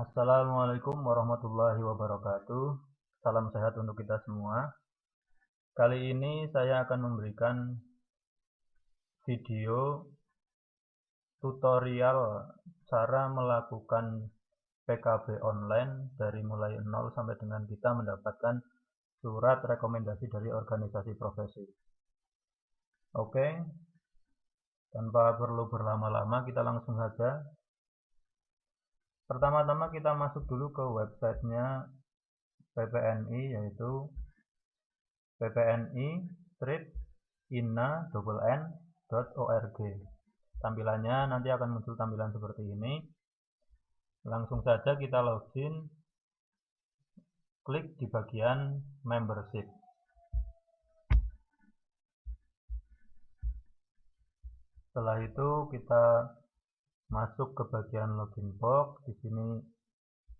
Assalamualaikum warahmatullahi wabarakatuh. Salam sehat untuk kita semua. Kali ini saya akan memberikan video tutorial cara melakukan PKB online dari mulai nol sampai dengan kita mendapatkan surat rekomendasi dari organisasi profesi. Oke, tanpa perlu berlama-lama kita langsung saja. Pertama-tama kita masuk dulu ke websitenya PPNI, yaitu ppni-ina.org. Tampilannya nanti akan muncul tampilan seperti ini. Langsung saja kita login, klik di bagian membership. Setelah itu kita masuk ke bagian login box. Di sini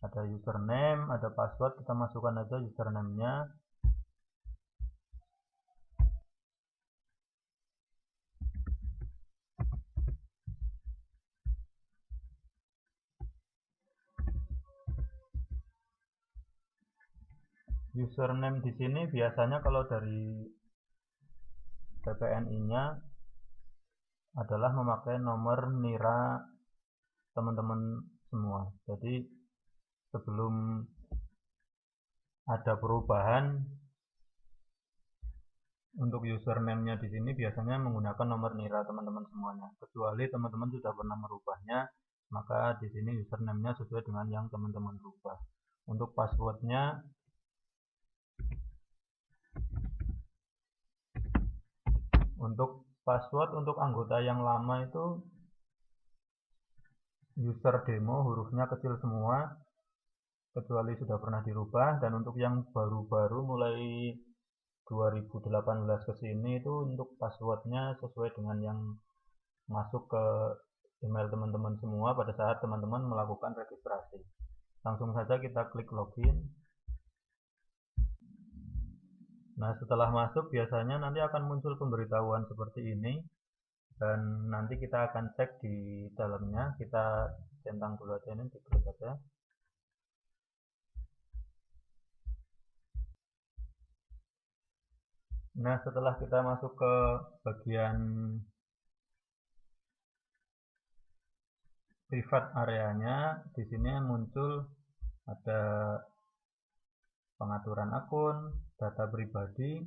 ada username, ada password, kita masukkan aja username-nya. Username di sini biasanya kalau dari PPNI-nya adalah memakai nomor NIRA teman-teman semua. Jadi sebelum ada perubahan untuk username-nya di sini biasanya menggunakan nomor NIRA teman-teman semuanya. Kecuali teman-teman sudah pernah merubahnya, maka di sini username-nya sesuai dengan yang teman-teman rubah. Untuk passwordnya untuk anggota yang lama itu user demo hurufnya kecil semua, kecuali sudah pernah dirubah. Dan untuk yang baru-baru mulai 2018 ke sini itu untuk passwordnya sesuai dengan yang masuk ke email teman-teman semua pada saat teman-teman melakukan registrasi. Langsung saja kita klik login. Nah, setelah masuk biasanya nanti akan muncul pemberitahuan seperti ini, dan nanti kita akan cek di dalamnya. Kita centang dulu aja ini, diklik aja. Nah, setelah kita masuk ke bagian privat areanya, di sini muncul ada pengaturan akun, data pribadi,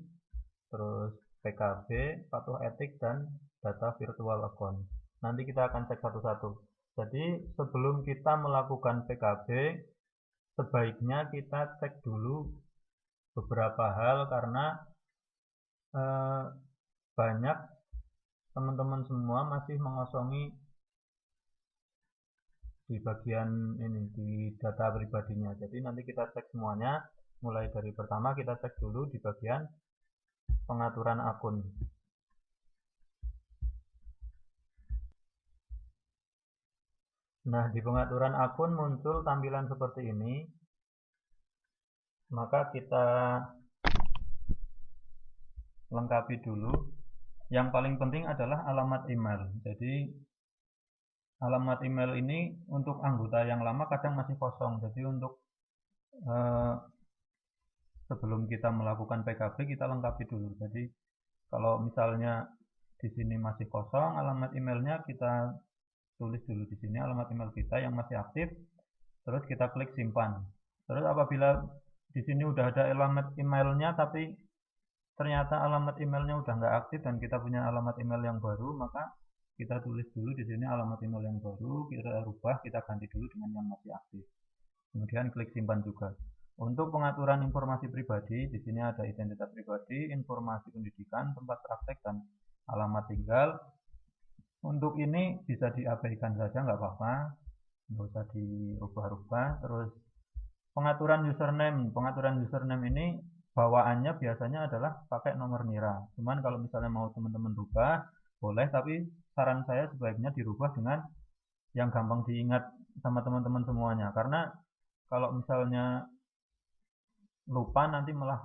terus PKB, patuh etik, dan data virtual account. Nanti kita akan cek satu-satu. Jadi sebelum kita melakukan PKB, sebaiknya kita cek dulu beberapa hal, karena banyak teman-teman semua masih mengosongi di bagian ini, di data pribadinya. Jadi nanti kita cek semuanya. Mulai dari pertama kita cek dulu di bagian pengaturan akun. Nah, di pengaturan akun muncul tampilan seperti ini. Maka kita lengkapi dulu. Yang paling penting adalah alamat email. Jadi alamat email ini untuk anggota yang lama kadang masih kosong. Jadi untuk sebelum kita melakukan PKB kita lengkapi dulu. Jadi kalau misalnya di sini masih kosong, alamat emailnya kita tulis dulu di sini alamat email kita yang masih aktif. Terus kita klik simpan. Terus apabila di sini udah ada alamat emailnya tapi ternyata alamat emailnya udah nggak aktif dan kita punya alamat email yang baru, maka kita tulis dulu di sini alamat email yang baru, kita rubah, kita ganti dulu dengan yang masih aktif. Kemudian klik simpan juga. Untuk pengaturan informasi pribadi, di sini ada identitas pribadi, informasi pendidikan, tempat praktek, dan alamat tinggal. Untuk ini bisa diabaikan saja, nggak apa-apa, nggak usah dirubah-rubah. Terus pengaturan username ini bawaannya biasanya adalah pakai nomor NIRA. Cuman kalau misalnya mau teman-teman rubah, boleh, tapi saran saya sebaiknya dirubah dengan yang gampang diingat sama teman-teman semuanya. Karena kalau misalnya lupa nanti malah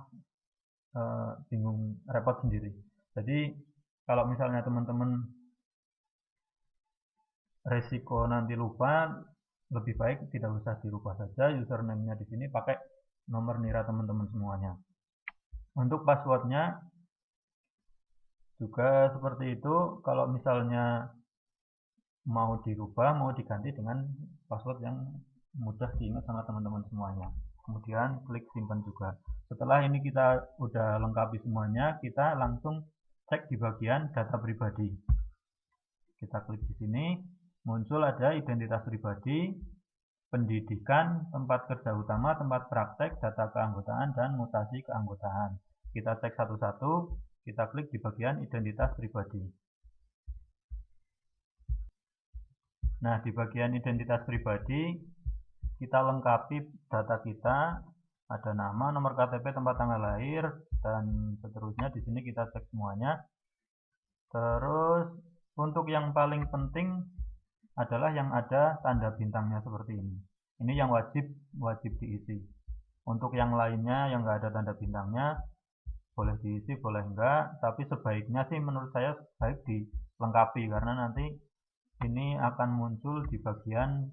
bingung, repot sendiri. Jadi kalau misalnya teman-teman resiko nanti lupa, lebih baik tidak usah dirubah saja, username-nya di sini pakai nomor nira teman-teman semuanya. Untuk passwordnya juga seperti itu, kalau misalnya mau dirubah, mau diganti dengan password yang mudah diingat sama teman-teman semuanya. Kemudian klik simpan juga. Setelah ini kita udah lengkapi semuanya, kita langsung cek di bagian data pribadi. Kita klik di sini, muncul ada identitas pribadi, pendidikan, tempat kerja utama, tempat praktek, data keanggotaan, dan mutasi keanggotaan. Kita cek satu-satu, kita klik di bagian identitas pribadi. Nah, di bagian identitas pribadi, kita lengkapi data kita, ada nama, nomor KTP, tempat tanggal lahir, dan seterusnya. Di sini kita cek semuanya. Terus, untuk yang paling penting adalah yang ada tanda bintangnya seperti ini. Ini yang wajib diisi. Untuk yang lainnya yang nggak ada tanda bintangnya, boleh diisi, boleh enggak, tapi sebaiknya sih menurut saya baik dilengkapi, karena nanti ini akan muncul di bagian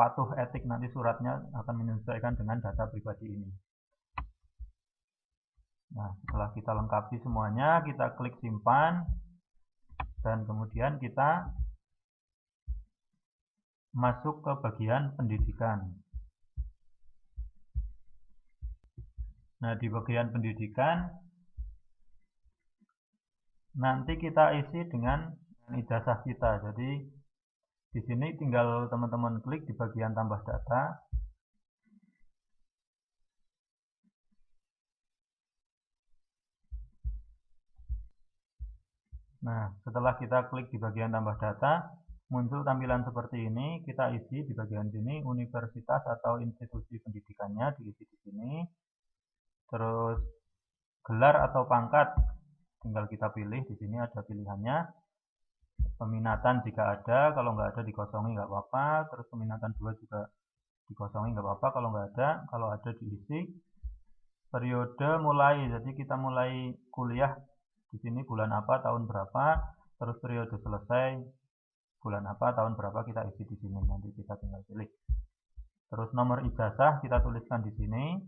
patuh etik, nanti suratnya akan menyesuaikan dengan data pribadi ini. Nah, setelah kita lengkapi semuanya, kita klik simpan, dan kemudian kita masuk ke bagian pendidikan. Nah, di bagian pendidikan nanti kita isi dengan ijazah kita. Jadi di sini tinggal teman-teman klik di bagian tambah data. Nah, setelah kita klik di bagian tambah data, muncul tampilan seperti ini. Kita isi di bagian sini universitas atau institusi pendidikannya, diisi di sini. Terus gelar atau pangkat tinggal kita pilih, di sini ada pilihannya. Peminatan jika ada, kalau nggak ada dikosongi nggak apa-apa. Terus peminatan 2 juga dikosongi nggak apa-apa kalau nggak ada. Kalau ada diisi. Periode mulai, jadi kita mulai kuliah di sini bulan apa, tahun berapa. Terus periode selesai bulan apa, tahun berapa, kita isi di sini. Nanti kita tinggal pilih. Terus nomor ijazah kita tuliskan di sini.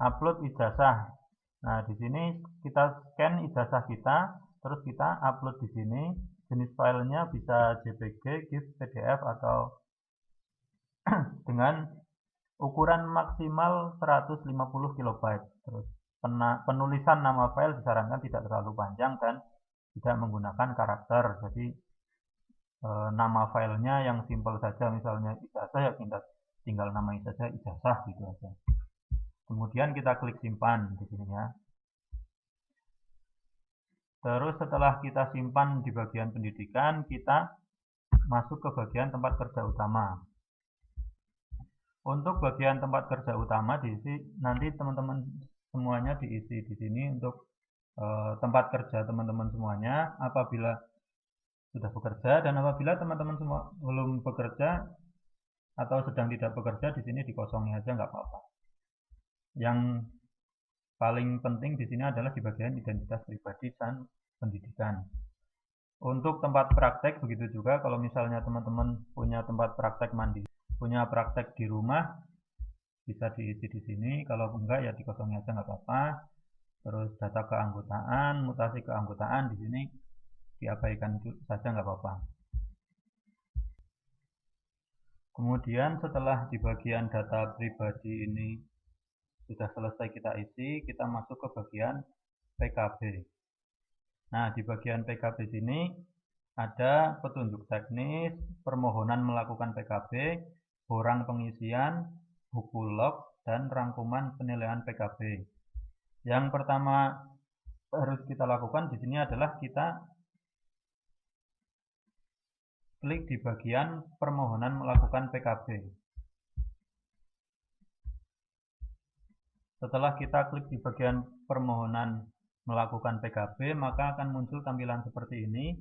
Upload ijazah. Nah, di sini kita scan ijazah kita, terus kita upload di sini. Jenis filenya bisa JPG, GIF, PDF, atau dengan ukuran maksimal 150 KB. Terus penulisan nama file disarankan tidak terlalu panjang dan tidak menggunakan karakter. Jadi nama filenya yang simpel saja, misalnya ijazah, ya tinggal namanya saja ijazah gitu aja. Kemudian kita klik simpan di sini ya. Terus setelah kita simpan di bagian pendidikan, kita masuk ke bagian tempat kerja utama. Untuk bagian tempat kerja utama diisi, nanti teman-teman semuanya diisi di sini untuk tempat kerja teman-teman semuanya apabila sudah bekerja, dan apabila teman-teman semua belum bekerja atau sedang tidak bekerja, di sini dikosongi aja nggak apa-apa. Yang paling penting di sini adalah di bagian identitas pribadi dan pendidikan. Untuk tempat praktek begitu juga, kalau misalnya teman-teman punya tempat praktek mandiri, punya praktek di rumah, bisa diisi di sini. Kalau enggak ya dikosongi aja nggak apa-apa. Terus data keanggotaan, mutasi keanggotaan di sini diabaikan saja nggak apa-apa. Kemudian setelah di bagian data pribadi ini sudah selesai kita isi, kita masuk ke bagian PKB. Nah, di bagian PKB sini ada petunjuk teknis, permohonan melakukan PKB, borang pengisian, buku log, dan rangkuman penilaian PKB. Yang pertama harus kita lakukan di sini adalah kita klik di bagian permohonan melakukan PKB. Setelah kita klik di bagian permohonan melakukan PKB, maka akan muncul tampilan seperti ini.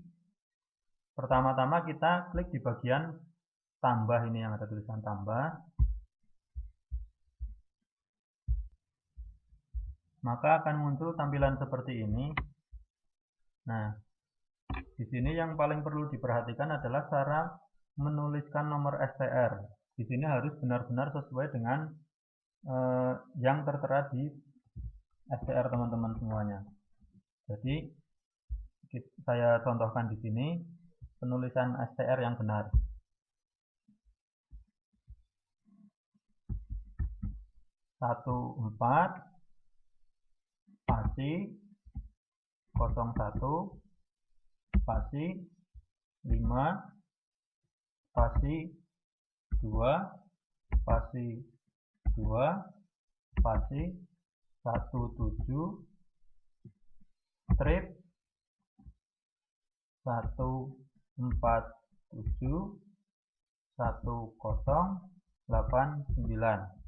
Pertama-tama kita klik di bagian tambah, ini yang ada tulisan tambah. Maka akan muncul tampilan seperti ini. Nah, di sini yang paling perlu diperhatikan adalah cara menuliskan nomor STR. Di sini harus benar-benar sesuai dengan yang tertera di STR teman-teman semuanya. Jadi saya contohkan di sini penulisan STR yang benar. 14 spasi 01 spasi 5 spasi 2 spasi 2 spasi 17 strip 147 1089.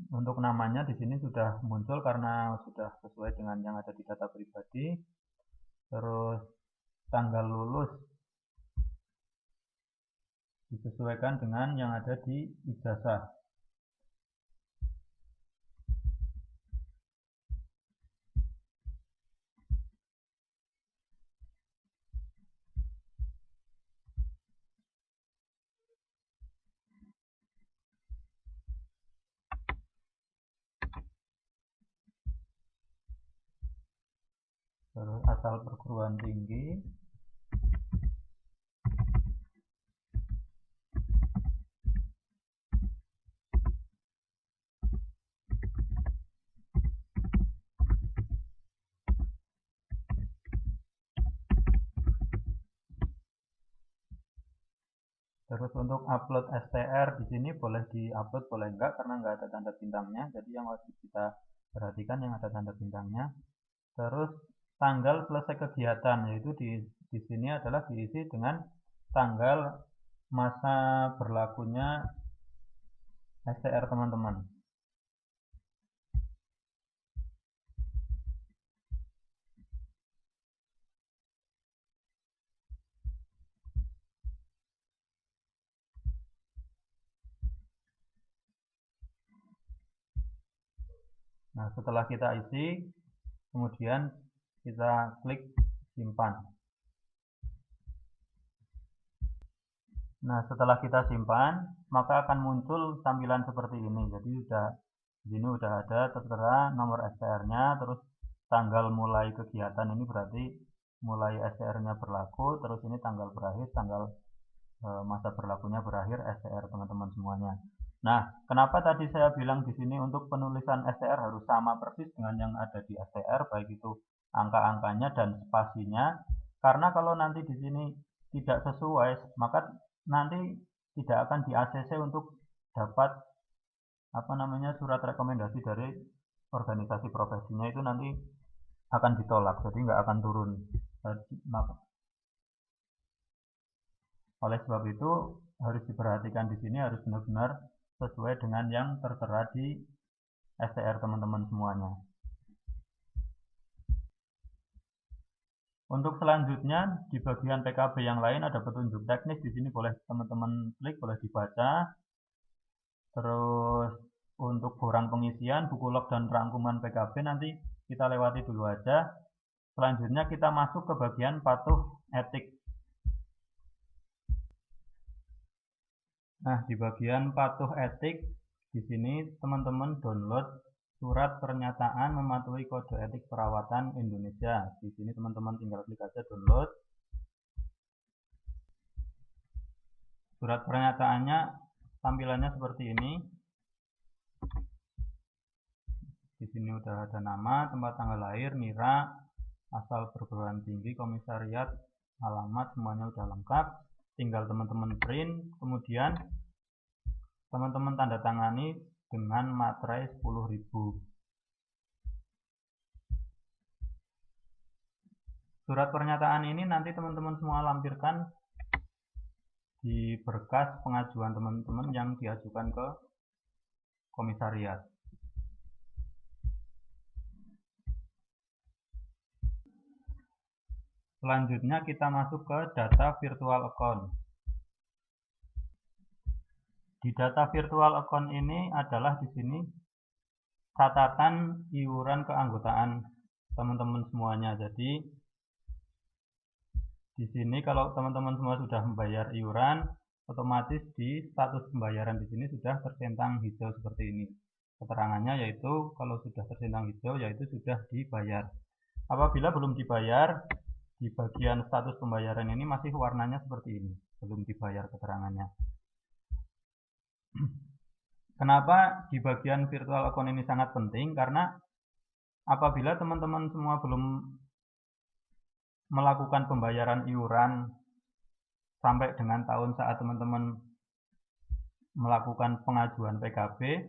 Untuk namanya di sini sudah muncul karena sudah sesuai dengan yang ada di data pribadi. Terus tanggal lulus disesuaikan dengan yang ada di ijazah. Terus asal perguruan tinggi, terus untuk upload STR di sini boleh diupload boleh enggak karena enggak ada tanda bintangnya, jadi yang wajib kita perhatikan yang ada tanda bintangnya. Terus tanggal selesai kegiatan, yaitu di sini adalah diisi dengan tanggal masa berlakunya STR teman-teman. Nah, setelah kita isi, kemudian kita klik simpan. Nah, setelah kita simpan, maka akan muncul tampilan seperti ini. Jadi di sini udah ada tertera nomor STR-nya, terus tanggal mulai kegiatan ini berarti mulai STR-nya berlaku, terus ini tanggal berakhir, tanggal masa berlakunya berakhir STR teman-teman semuanya. Nah, kenapa tadi saya bilang di sini untuk penulisan STR harus sama persis dengan yang ada di STR, baik itu angka-angkanya dan spasinya, karena kalau nanti di sini tidak sesuai, maka nanti tidak akan di ACC untuk dapat surat rekomendasi dari organisasi profesinya, itu nanti akan ditolak, jadi nggak akan turun. Oleh sebab itu harus diperhatikan di sini harus benar-benar sesuai dengan yang tertera di STR teman-teman semuanya. Untuk selanjutnya di bagian PKB yang lain ada petunjuk teknis, di sini boleh teman-teman klik, boleh dibaca. Terus untuk borang pengisian, buku log dan rangkuman PKB nanti kita lewati dulu aja. Selanjutnya kita masuk ke bagian patuh etik. Nah, di bagian patuh etik di sini teman-teman download surat pernyataan mematuhi kode etik perawatan Indonesia. Di sini teman-teman tinggal klik aja download. Surat pernyataannya tampilannya seperti ini. Di sini udah ada nama, tempat tanggal lahir, NIRA, asal perguruan tinggi, komisariat, alamat, semuanya udah lengkap. Tinggal teman-teman print, kemudian teman-teman tanda tangani dengan materai 10.000. Surat pernyataan ini nanti teman-teman semua lampirkan di berkas pengajuan teman-teman yang diajukan ke komisariat. Selanjutnya kita masuk ke data virtual account. Di data virtual account ini adalah di sini catatan iuran keanggotaan teman-teman semuanya. Jadi Di sini kalau teman-teman semua sudah membayar iuran, otomatis di status pembayaran di sini sudah tercentang hijau seperti ini. Keterangannya yaitu kalau sudah tercentang hijau yaitu sudah dibayar. Apabila belum dibayar, di bagian status pembayaran ini masih warnanya seperti ini, belum dibayar keterangannya. Kenapa di bagian virtual account ini sangat penting? Karena apabila teman-teman semua belum melakukan pembayaran iuran sampai dengan tahun saat teman-teman melakukan pengajuan PKB,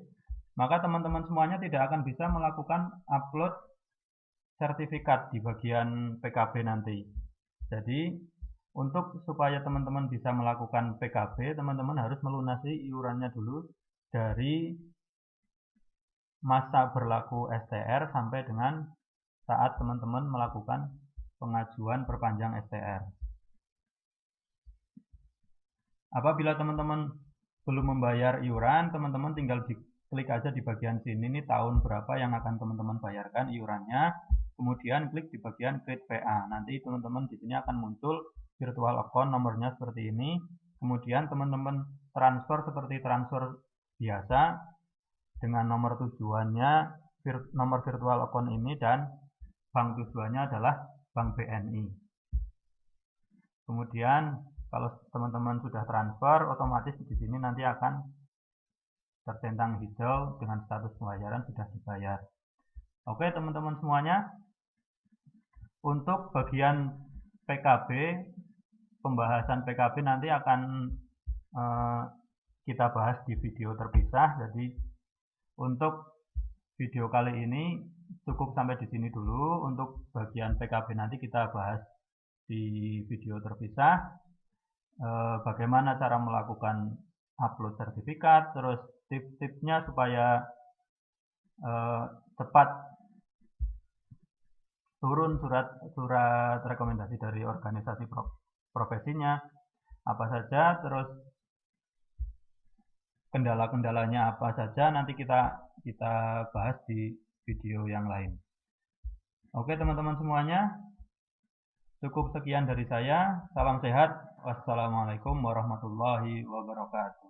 maka teman-teman semuanya tidak akan bisa melakukan upload sertifikat di bagian PKB nanti. Jadi untuk supaya teman-teman bisa melakukan PKB, teman-teman harus melunasi iurannya dulu dari masa berlaku STR sampai dengan saat teman-teman melakukan pengajuan perpanjang STR. Apabila teman-teman belum membayar iuran, teman-teman tinggal klik aja di bagian sini nih tahun berapa yang akan teman-teman bayarkan iurannya. Kemudian klik di bagian create PA. Nanti teman-teman di sini akan muncul virtual account nomornya seperti ini. Kemudian teman-teman transfer seperti transfer biasa dengan nomor tujuannya nomor virtual account ini dan bank tujuannya adalah Bank BNI. Kemudian kalau teman-teman sudah transfer, otomatis di sini nanti akan tercentang hijau dengan status pembayaran sudah dibayar. Oke teman-teman semuanya. Untuk bagian PKB, pembahasan PKB nanti akan kita bahas di video terpisah. Jadi untuk video kali ini cukup sampai di sini dulu. Untuk bagian PKB nanti kita bahas di video terpisah. Bagaimana cara melakukan upload sertifikat, terus tips-tipsnya supaya cepat turun surat rekomendasi dari organisasi profesinya apa saja, terus kendala-kendalanya apa saja, nanti kita bahas di video yang lain. Oke teman-teman semuanya, cukup sekian dari saya. Salam sehat. Wassalamualaikum warahmatullahi wabarakatuh.